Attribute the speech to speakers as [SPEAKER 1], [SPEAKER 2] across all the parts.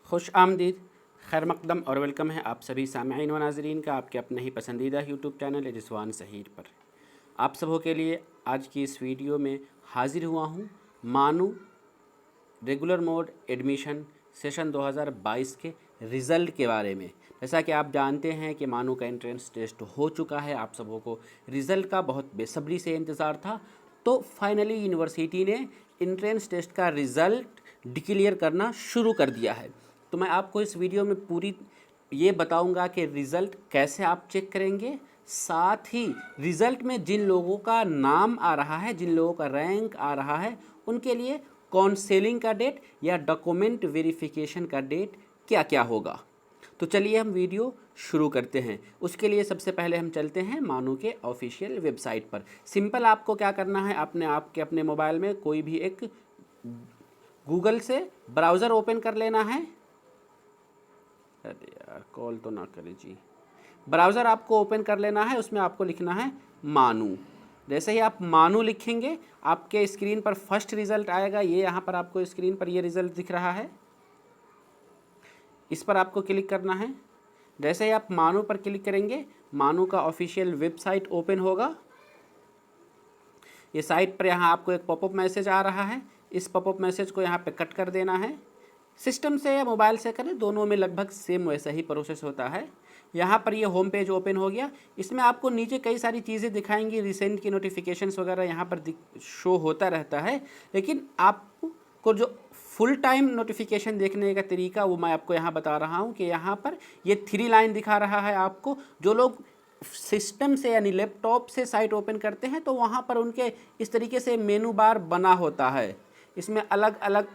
[SPEAKER 1] खुश आमदीद, खैर मकदम और वेलकम है आप सभी सामईन व नाज़रीन का आपके अपने ही पसंदीदा यूट्यूब चैनल रिजवान सहीर पर। आप सबों के लिए आज की इस वीडियो में हाजिर हुआ हूँ मानू रेगुलर मोड एडमिशन सेशन 2022 के रिज़ल्ट के बारे में। जैसा कि आप जानते हैं कि मानू का एंट्रेंस टेस्ट हो चुका है, आप सबों को रिज़ल्ट का बहुत बेसब्री से इंतज़ार था। तो फाइनली यूनिवर्सिटी ने एंट्रेंस टेस्ट का रिज़ल्ट डिक्लेयर करना शुरू कर दिया है। तो मैं आपको इस वीडियो में पूरी ये बताऊंगा कि रिज़ल्ट कैसे आप चेक करेंगे, साथ ही रिज़ल्ट में जिन लोगों का नाम आ रहा है, जिन लोगों का रैंक आ रहा है, उनके लिए काउंसलिंग का डेट या डॉक्यूमेंट वेरिफिकेशन का डेट क्या क्या होगा। तो चलिए हम वीडियो शुरू करते हैं। उसके लिए सबसे पहले हम चलते हैं मानू के ऑफिशियल वेबसाइट पर। सिंपल आपको क्या करना है, आपके अपने मोबाइल में कोई भी एक गूगल से ब्राउज़र ओपन कर लेना है। अरे यार कॉल तो ना करे जी। ब्राउज़र आपको ओपन कर लेना है, उसमें आपको लिखना है मानू। जैसे ही आप मानू लिखेंगे आपके स्क्रीन पर फर्स्ट रिज़ल्ट आएगा। ये यहाँ पर आपको स्क्रीन पर ये रिज़ल्ट दिख रहा है, इस पर आपको क्लिक करना है। जैसे ही आप मानू पर क्लिक करेंगे मानू का ऑफिशियल वेबसाइट ओपन होगा। ये साइट पर यहाँ आपको एक पॉपअप मैसेज आ रहा है, इस पॉपअप मैसेज को यहाँ पे कट कर देना है। सिस्टम से या मोबाइल से करें, दोनों में लगभग सेम वैसा ही प्रोसेस होता है। यहाँ पर ये होम पेज ओपन हो गया। इसमें आपको नीचे कई सारी चीज़ें दिखाएंगी, रिसेंट की नोटिफिकेशंस वगैरह यहाँ पर शो होता रहता है। लेकिन आपको जो फुल टाइम नोटिफिकेशन देखने का तरीका वो मैं आपको यहाँ बता रहा हूँ कि यहाँ पर ये 3 लाइन दिखा रहा है आपको। जो लोग सिस्टम से यानी लैपटॉप से साइट ओपन करते हैं तो वहाँ पर उनके इस तरीके से मेनू बार बना होता है। इसमें अलग अलग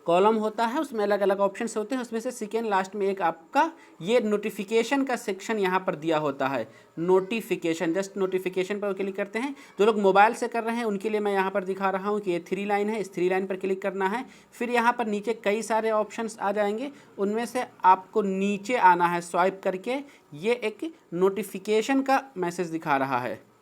[SPEAKER 1] कॉलम होता है, उसमें अलग अलग ऑप्शंस होते हैं। उसमें से सेकेंड लास्ट में एक आपका ये नोटिफिकेशन का सेक्शन यहाँ पर दिया होता है, नोटिफिकेशन। जस्ट नोटिफिकेशन पर क्लिक करते हैं। जो लोग मोबाइल से कर रहे हैं उनके लिए मैं यहाँ पर दिखा रहा हूँ कि ये 3 लाइन है, इस 3 लाइन पर क्लिक करना है। फिर यहाँ पर नीचे कई सारे ऑप्शंस आ जाएंगे, उनमें से आपको नीचे आना है स्वाइप करके। ये एक नोटिफिकेशन का मैसेज दिखा रहा है,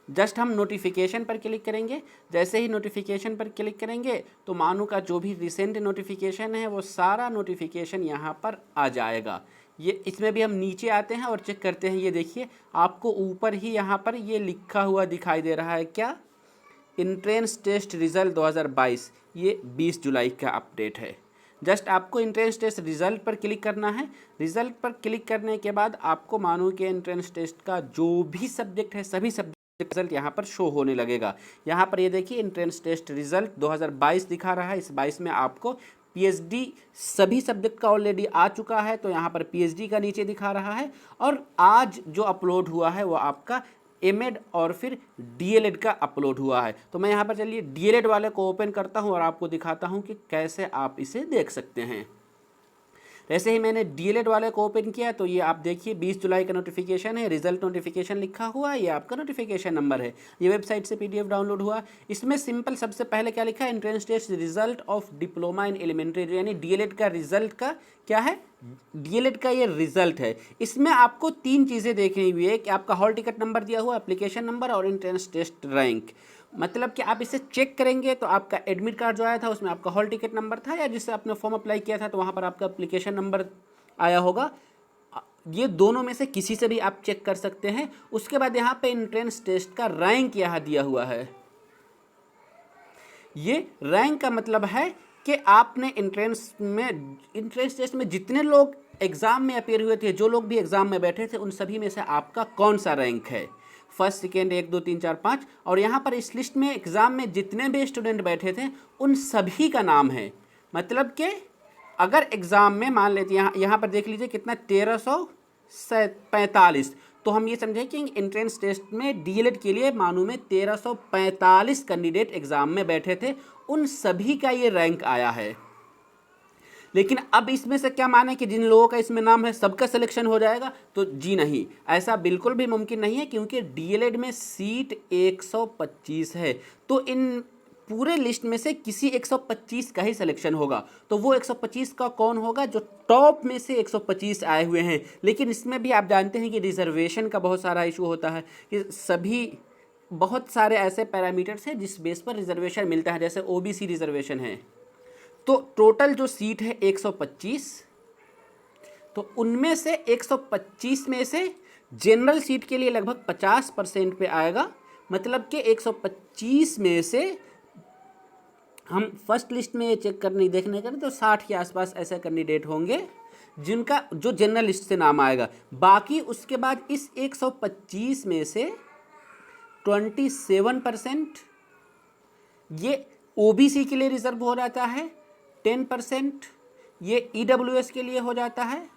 [SPEAKER 1] जस्ट हम नोटिफिकेशन पर क्लिक करेंगे। जैसे ही नोटिफिकेशन पर क्लिक करेंगे तो मानू का जो भी रिसेंट नोटिफिकेशन है वो सारा नोटिफिकेशन यहाँ पर आ जाएगा। ये इसमें भी हम नीचे आते हैं और चेक करते हैं। ये देखिए आपको ऊपर ही यहाँ पर ये लिखा हुआ दिखाई दे रहा है, क्या, एंट्रेंस टेस्ट रिज़ल्ट 2022। ये 20 जुलाई का अपडेट है। जस्ट आपको एंट्रेंस टेस्ट रिज़ल्ट पर क्लिक करना है। रिज़ल्ट पर क्लिक करने के बाद आपको मानू के एंट्रेंस टेस्ट का जो भी सब्जेक्ट है सभी सब्जेक्ट रिजल्ट यहाँ पर शो होने लगेगा। यहाँ पर ये देखिए एंट्रेंस टेस्ट रिजल्ट 2022 दिखा रहा है। इस 22 में आपको पीएचडी सभी सब्जेक्ट का ऑलरेडी आ चुका है, तो यहाँ पर पीएचडी का नीचे दिखा रहा है। और आज जो अपलोड हुआ है वो आपका एमएड और फिर डीएलएड का अपलोड हुआ है। तो मैं यहाँ पर चलिए डीएलएड वाले को ओपन करता हूँ और आपको दिखाता हूँ कि कैसे आप इसे देख सकते हैं। जैसे ही मैंने डीएलएड वाले को ओपन किया तो ये आप देखिए 20 जुलाई का नोटिफिकेशन है, रिजल्ट नोटिफिकेशन लिखा हुआ है, ये आपका नोटिफिकेशन नंबर है। ये वेबसाइट से पीडीएफ डाउनलोड हुआ। इसमें सिंपल सबसे पहले क्या लिखा है, entrance test result of diploma in elementary, यानी डीएलएड का रिजल्ट का क्या है, डीएलएड का ये रिजल्ट है। इसमें आपको 3 चीज़ें देखनी हुई है कि आपका हॉल टिकट नंबर दिया हुआ, एप्लीकेशन नंबर और एंट्रेंस टेस्ट रैंक। मतलब कि आप इसे चेक करेंगे तो आपका एडमिट कार्ड जो आया था उसमें आपका हॉल टिकट नंबर था, या जिससे आपने फॉर्म अप्लाई किया था तो वहाँ पर आपका एप्लीकेशन नंबर आया होगा। ये दोनों में से किसी से भी आप चेक कर सकते हैं। उसके बाद यहाँ पे एंट्रेंस टेस्ट का रैंक यहाँ दिया हुआ है। ये रैंक का मतलब है कि आपने एंट्रेंस टेस्ट में जितने लोग एग्ज़ाम में अपेयर हुए थे, जो लोग भी एग्ज़ाम में बैठे थे, उन सभी में से आपका कौन सा रैंक है, फर्स्ट सेकेंड 1 2 3 4 5। और यहाँ पर इस लिस्ट में एग्ज़ाम में जितने भी स्टूडेंट बैठे थे उन सभी का नाम है। मतलब कि अगर एग्ज़ाम में मान लेते यहाँ पर देख लीजिए कितना 1345, तो हम ये समझें कि एंट्रेंस टेस्ट में डीएलएड के लिए मानू में 1345 कैंडिडेट एग्ज़ाम में बैठे थे, उन सभी का ये रैंक आया है। लेकिन अब इसमें से क्या माने कि जिन लोगों का इसमें नाम है सबका सिलेक्शन हो जाएगा, तो जी नहीं, ऐसा बिल्कुल भी मुमकिन नहीं है, क्योंकि डीएलएड में सीट 125 है। तो इन पूरे लिस्ट में से किसी 125 का ही सिलेक्शन होगा। तो वो 125 का कौन होगा, जो टॉप में से 125 आए हुए हैं। लेकिन इसमें भी आप जानते हैं कि रिजर्वेशन का बहुत सारा इशू होता है, कि सभी बहुत सारे ऐसे पैरामीटर्स हैं जिस बेस पर रिजर्वेशन मिलता है। जैसे ओबीसी रिजर्वेशन है, तो टोटल जो सीट है 125, तो उनमें से 125 में से जनरल सीट के लिए लगभग 50% पे आएगा। मतलब कि 125 में से हम फर्स्ट लिस्ट में चेक करने देखने करें तो 60 के आसपास ऐसे कैंडिडेट होंगे जिनका जो जनरल लिस्ट से नाम आएगा। बाकी उसके बाद इस 125 में से 27% ये ओबीसी के लिए रिजर्व हो जाता है, 10% ये ईडब्ल्यूएस के लिए हो जाता है,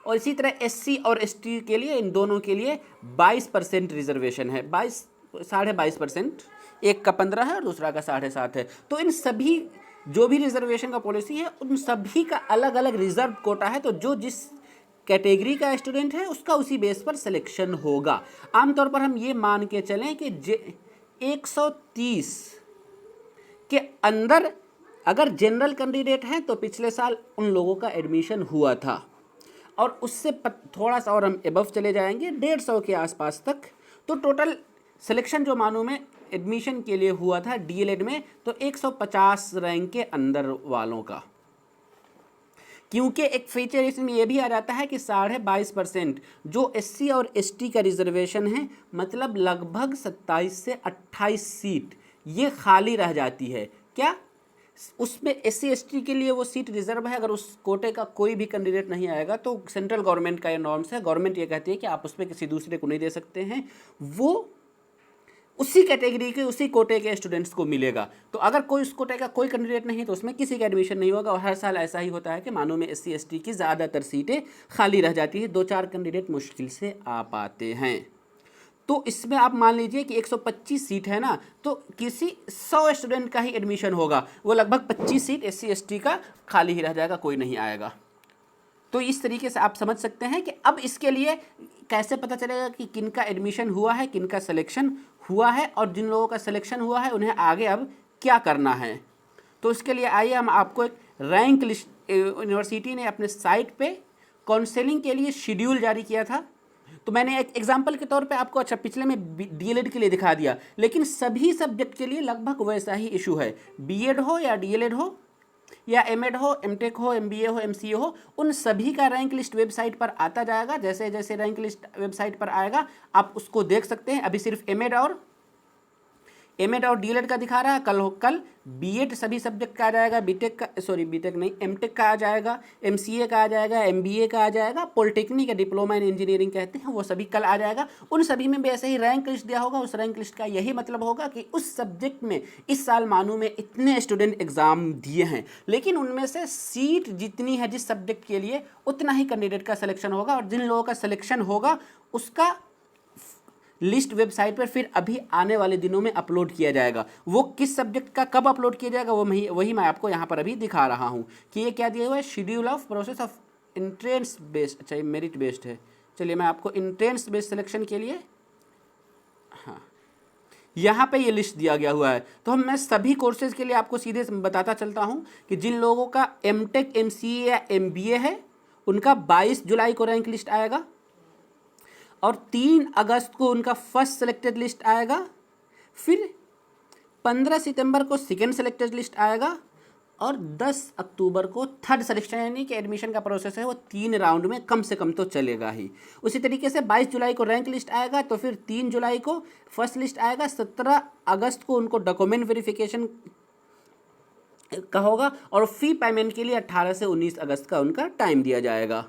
[SPEAKER 1] और इसी तरह एससी और एसटी के लिए, इन दोनों के लिए 22% रिजर्वेशन है। 22.5%, एक का 15 है और दूसरा का 7.5 है। तो इन सभी जो भी रिजर्वेशन का पॉलिसी है उन सभी का अलग अलग रिजर्व कोटा है। तो जो जिस कैटेगरी का स्टूडेंट है उसका उसी बेस पर सिलेक्शन होगा। आमतौर पर हम ये मान के चलें कि 130 के अंदर अगर जनरल कैंडिडेट हैं तो पिछले साल उन लोगों का एडमिशन हुआ था, और उससे थोड़ा सा और हम एबव चले जाएंगे 150 के आसपास तक। तो टोटल सिलेक्शन जो मानों में एडमिशन के लिए हुआ था डीएलएड में, तो 150 रैंक के अंदर वालों का। क्योंकि एक फीचर इसमें यह भी आ जाता है कि 22.5% जो एससी और एसटी का रिजर्वेशन है, मतलब लगभग 27 से 28 सीट ये खाली रह जाती है। क्या उसमें एससी एसटी के लिए वो सीट रिजर्व है? अगर उस कोटे का कोई भी कैंडिडेट नहीं आएगा तो सेंट्रल गवर्नमेंट का ये नॉर्म्स है, गवर्नमेंट ये कहती है कि आप उसमें किसी दूसरे को नहीं दे सकते हैं, वो उसी कैटेगरी के उसी कोटे के स्टूडेंट्स को मिलेगा। तो अगर कोई उस कोटे का कोई कैंडिडेट नहीं तो उसमें किसी का एडमिशन नहीं होगा। और हर साल ऐसा ही होता है कि मानो में एससी एसटी की ज़्यादातर सीटें खाली रह जाती है, 2-4 कैंडिडेट मुश्किल से आ पाते हैं। तो इसमें आप मान लीजिए कि 125 सीट है ना, तो किसी 100 स्टूडेंट का ही एडमिशन होगा, वो लगभग 25 सीट एससी एसटी का खाली ही रह जाएगा, कोई नहीं आएगा। तो इस तरीके से आप समझ सकते हैं कि अब इसके लिए कैसे पता चलेगा कि किनका एडमिशन हुआ है, किनका सिलेक्शन हुआ है, और जिन लोगों का सिलेक्शन हुआ है उन्हें आगे अब क्या करना है। तो इसके लिए आइए हम आपको एक रैंक लिस्ट यूनिवर्सिटी ने अपने साइट पे काउंसलिंग के लिए शेड्यूल जारी किया था। तो मैंने एक एग्जांपल के तौर पे आपको अच्छा पिछले में डीएलएड के लिए दिखा दिया, लेकिन सभी सब्जेक्ट के लिए लगभग वैसा ही इशू है। बीएड हो या डीएलएड हो या एमएड हो, एमटेक हो, एमबीए हो, एमसीए हो, उन सभी का रैंक लिस्ट वेबसाइट पर आता जाएगा। जैसे जैसे रैंक लिस्ट वेबसाइट पर आएगा आप उसको देख सकते हैं। अभी सिर्फ एमएड और डीएलएड का दिखा रहा है, कल बीएड सभी सब्जेक्ट का आ जाएगा, बीटेक नहीं, एमटेक का आ जाएगा, एमसीए का आ जाएगा, एमबीए का आ जाएगा, पॉलिटेक्निक या डिप्लोमा इन इंजीनियरिंग कहते हैं, वो सभी कल आ जाएगा। उन सभी में भी ऐसे ही रैंक लिस्ट दिया होगा। उस रैंक लिस्ट का यही मतलब होगा कि उस सब्जेक्ट में इस साल मानो में इतने स्टूडेंट एग्जाम दिए हैं, लेकिन उनमें से सीट जितनी है जिस सब्जेक्ट के लिए उतना ही कैंडिडेट का सिलेक्शन होगा, और जिन लोगों का सिलेक्शन होगा उसका लिस्ट वेबसाइट पर फिर अभी आने वाले दिनों में अपलोड किया जाएगा। वो किस सब्जेक्ट का कब अपलोड किया जाएगा वही मैं आपको यहाँ पर अभी दिखा रहा हूँ कि ये क्या दिया हुआ है, schedule of process of entrance based. अच्छा, ये मेरिट बेस्ड है। चलिए मैं आपको इंट्रेंस बेस्ड सिलेक्शन के लिए, हाँ, यहाँ पे ये लिस्ट दिया गया हुआ है। तो मैं सभी कोर्सेज के लिए आपको सीधे बताता चलता हूँ कि जिन लोगों का एमटेक, एमसीए या एमबीए है उनका 22 जुलाई को रैंक लिस्ट आएगा, और 3 अगस्त को उनका फर्स्ट सिलेक्टेड लिस्ट आएगा, फिर 15 सितंबर को सेकेंड सिलेक्टेड लिस्ट आएगा, और 10 अक्टूबर को थर्ड सिलेक्शन, यानी कि एडमिशन का प्रोसेस है वो 3 राउंड में कम से कम तो चलेगा ही। उसी तरीके से 22 जुलाई को रैंक लिस्ट आएगा, तो फिर 3 जुलाई को फर्स्ट लिस्ट आएगा, 17 अगस्त को उनको डॉक्यूमेंट वेरिफिकेशन का होगा, और फी पेमेंट के लिए 18 से 19 अगस्त का उनका टाइम दिया जाएगा।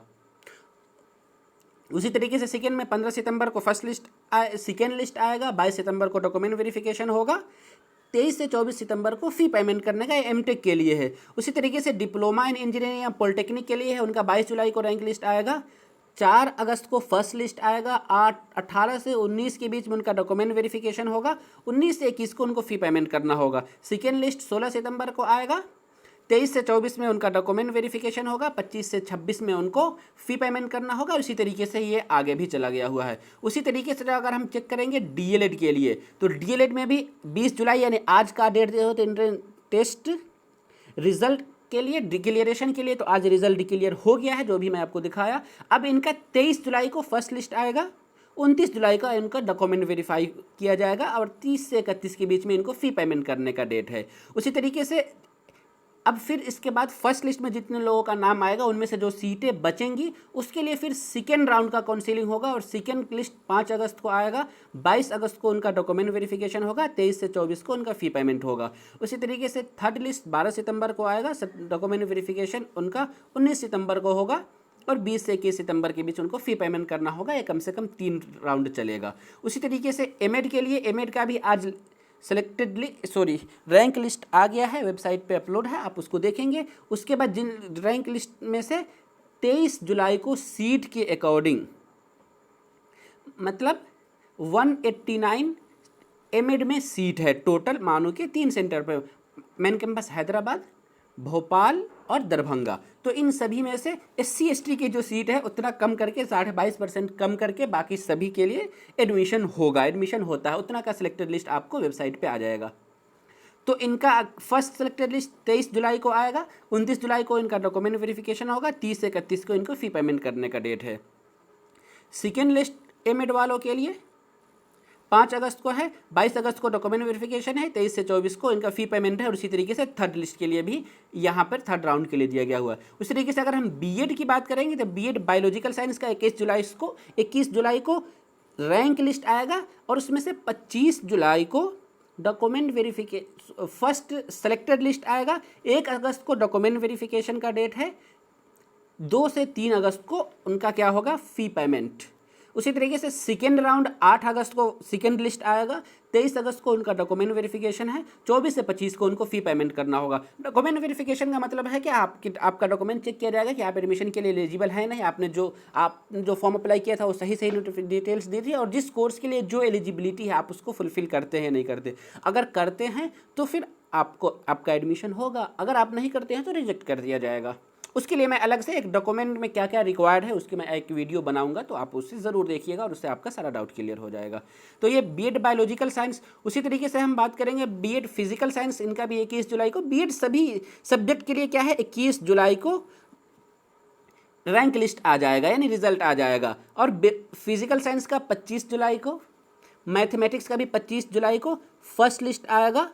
[SPEAKER 1] उसी तरीके से सेकेंड में 15 सितंबर को फर्स्ट लिस्ट सेकेंड लिस्ट आएगा, 22 सितंबर को डॉक्यूमेंट वेरिफिकेशन होगा, 23 से 24 सितंबर को फ़ी पेमेंट करने का एमटेक के लिए है। उसी तरीके से डिप्लोमा इन इंजीनियरिंग या पॉलिटेक्निक के लिए है, उनका 22 जुलाई को रैंक लिस्ट आएगा, 4 अगस्त को फर्स्ट लिस्ट आएगा, 18 से 19 के बीच में उनका डॉक्यूमेंट वेरिफिकेशन होगा, 19 से 21 को उनको फ़ी पेमेंट करना होगा। सेकेंड लिस्ट 16 सितंबर को आएगा, 23 से 24 में उनका डॉक्यूमेंट वेरिफिकेशन होगा, 25 से 26 में उनको फ़ी पेमेंट करना होगा। उसी तरीके से ये आगे भी चला गया हुआ है। उसी तरीके से अगर हम चेक करेंगे डीएलएड के लिए, तो डीएलएड में भी 20 जुलाई यानी आज का डेट दे हो तो एंट्रेंस टेस्ट रिजल्ट के लिए डिक्लेरेशन के लिए, तो आज रिजल्ट डिक्लेयर हो गया है जो भी मैं आपको दिखाया। अब इनका 23 जुलाई को फर्स्ट लिस्ट आएगा, 29 जुलाई का इनका डॉक्यूमेंट वेरीफाई किया जाएगा, और 30 से 31 के बीच में इनको फ़ी पेमेंट करने का डेट है। उसी तरीके से अब फिर इसके बाद फर्स्ट लिस्ट में जितने लोगों का नाम आएगा उनमें से जो सीटें बचेंगी उसके लिए फिर सेकेंड राउंड का काउंसिलिंग होगा और सेकेंड लिस्ट 5 अगस्त को आएगा। 22 अगस्त को उनका डॉक्यूमेंट वेरिफिकेशन होगा, 23 से 24 को उनका फ़ी पेमेंट होगा। उसी तरीके से थर्ड लिस्ट 12 सितंबर को आएगा, डॉक्यूमेंट वेरिफिकेशन उनका 19 सितंबर को होगा और 20 से 21 सितंबर के बीच उनको फ़ी पेमेंट करना होगा। ये कम से कम 3 राउंड चलेगा। उसी तरीके से एमएड के लिए, एमएड का भी आज रैंक लिस्ट आ गया है, वेबसाइट पे अपलोड है, आप उसको देखेंगे। उसके बाद जिन रैंक लिस्ट में से 23 जुलाई को सीट के अकॉर्डिंग, मतलब 189 एमएड में सीट है टोटल, मानो कि 3 सेंटर पे, मेन कैंपस हैदराबाद, भोपाल और दरभंगा। तो इन सभी में से SC ST की जो सीट है उतना कम करके 22.5% कम करके बाकी सभी के लिए एडमिशन होगा, एडमिशन होता है, उतना का सिलेक्टेड लिस्ट आपको वेबसाइट पे आ जाएगा। तो इनका फर्स्ट सिलेक्टेड लिस्ट 23 जुलाई को आएगा, 29 जुलाई को इनका डॉक्यूमेंट वेरिफिकेशन होगा, 30 से 31 को इनको फ़ी पेमेंट करने का डेट है। सेकेंड लिस्ट एमएड वालों के लिए 5 अगस्त को है, 22 अगस्त को डॉक्यूमेंट वेरिफिकेशन है, 23 से 24 को इनका फ़ी पेमेंट है। और उसी तरीके से थर्ड लिस्ट के लिए भी यहाँ पर थर्ड राउंड के लिए दिया गया हुआ है। उसी तरीके से अगर हम बीएड की बात करेंगे तो बीएड बायोलॉजिकल साइंस का 21 जुलाई को रैंक लिस्ट आएगा और उसमें से 25 जुलाई को document verification first selected list आएगा। 1 अगस्त को डॉक्यूमेंट वेरिफिकेशन का डेट है, 2 से 3 अगस्त को उनका क्या होगा, फ़ी पेमेंट। उसी तरीके से सेकेंड राउंड 8 अगस्त को सेकेंड लिस्ट आएगा, 23 अगस्त को उनका डॉक्यूमेंट वेरिफिकेशन है, 24 से 25 को उनको फ़ी पेमेंट करना होगा। डॉक्यूमेंट वेरिफिकेशन का मतलब है कि आपका डॉक्यूमेंट चेक किया जाएगा कि आप एडमिशन के लिए एलिजिबल है नहीं, आपने जो फॉर्म अप्लाई किया था वो सही डिटेल्स दी थी और जिस कोर्स के लिए जो एलिजिबिलिटी है आप उसको फुलफिल करते हैं नहीं करते। अगर करते हैं तो फिर आपका एडमिशन होगा, अगर आप नहीं करते हैं तो रिजेक्ट कर दिया जाएगा। उसके लिए मैं अलग से एक डॉक्यूमेंट में क्या क्या रिक्वायर्ड है उसकी मैं एक वीडियो बनाऊंगा, तो आप उससे ज़रूर देखिएगा और उससे आपका सारा डाउट क्लियर हो जाएगा। तो ये बीएड बायोलॉजिकल साइंस। उसी तरीके से हम बात करेंगे बीएड फिजिकल साइंस, इनका भी 21 जुलाई को। बीएड सभी सब्जेक्ट के लिए क्या है, 21 जुलाई को रैंक लिस्ट आ जाएगा, यानी रिजल्ट आ जाएगा। और फिजिकल साइंस का 25 जुलाई को, मैथमेटिक्स का भी 25 जुलाई को फर्स्ट लिस्ट आएगा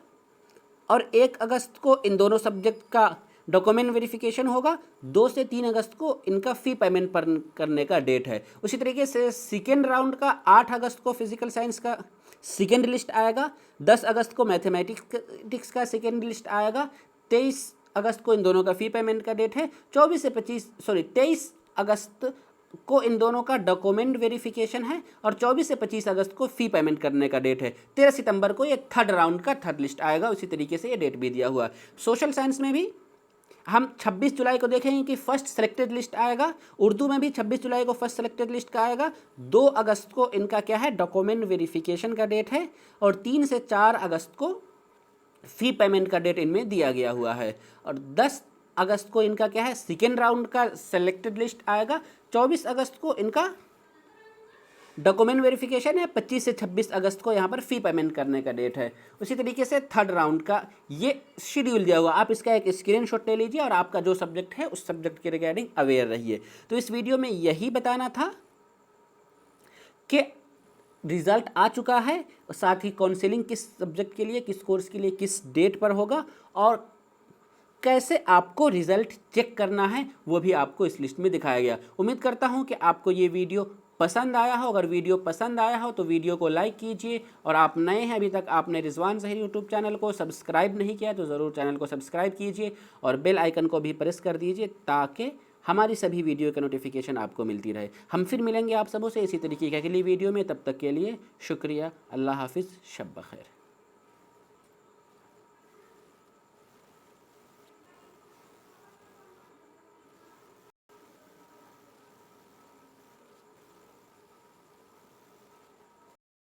[SPEAKER 1] और 1 अगस्त को इन दोनों सब्जेक्ट का डॉक्यूमेंट वेरिफिकेशन होगा, 2 से 3 अगस्त को इनका फ़ी पेमेंट करने का डेट है। उसी तरीके से सेकेंड राउंड का 8 अगस्त को फिजिकल साइंस का सेकेंड लिस्ट आएगा, 10 अगस्त को मैथमेटिक्स का सेकेंड लिस्ट आएगा, 23 अगस्त को इन दोनों का फ़ी पेमेंट का डेट है, 23 अगस्त को इन दोनों का डॉक्यूमेंट वेरिफिकेशन है और 24 से 25 अगस्त को फ़ी पेमेंट करने का डेट है। 13 सितंबर को ये थर्ड राउंड का थर्ड लिस्ट आएगा। उसी तरीके से ये डेट भी दिया हुआ है। सोशल साइंस में भी हम 26 जुलाई को देखेंगे कि फर्स्ट सेलेक्टेड लिस्ट आएगा। उर्दू में भी 26 जुलाई को फर्स्ट सेलेक्टेड लिस्ट का आएगा। 2 अगस्त को इनका क्या है, डॉक्यूमेंट वेरिफिकेशन का डेट है और 3 से 4 अगस्त को फ़ी पेमेंट का डेट इनमें दिया गया हुआ है। और 10 अगस्त को इनका क्या है, सेकेंड राउंड का सेलेक्टेड लिस्ट आएगा। 24 अगस्त को इनका डॉक्यूमेंट वेरिफिकेशन है, 25 से 26 अगस्त को यहाँ पर फ़ी पेमेंट करने का डेट है। उसी तरीके से थर्ड राउंड का ये शेड्यूल दिया हुआ, आप इसका एक स्क्रीनशॉट ले लीजिए और आपका जो सब्जेक्ट है उस सब्जेक्ट के रिगार्डिंग अवेयर रहिए। तो इस वीडियो में यही बताना था कि रिज़ल्ट आ चुका है, साथ ही काउंसलिंग किस सब्जेक्ट के लिए, किस कोर्स के लिए, किस डेट पर होगा और कैसे आपको रिज़ल्ट चेक करना है वो भी आपको इस लिस्ट में दिखाया गया। उम्मीद करता हूँ कि आपको ये वीडियो पसंद आया हो। अगर वीडियो पसंद आया हो तो वीडियो को लाइक कीजिए और आप नए हैं, अभी तक आपने रिजवान ज़हीर यूट्यूब चैनल को सब्सक्राइब नहीं किया तो ज़रूर चैनल को सब्सक्राइब कीजिए और बेल आइकन को भी प्रेस कर दीजिए ताकि हमारी सभी वीडियो का नोटिफिकेशन आपको मिलती रहे। हम फिर मिलेंगे आप सबों से इसी तरीके की अगली वीडियो में, तब तक के लिए शुक्रिया। अल्लाह हाफिज़, शब बखैर।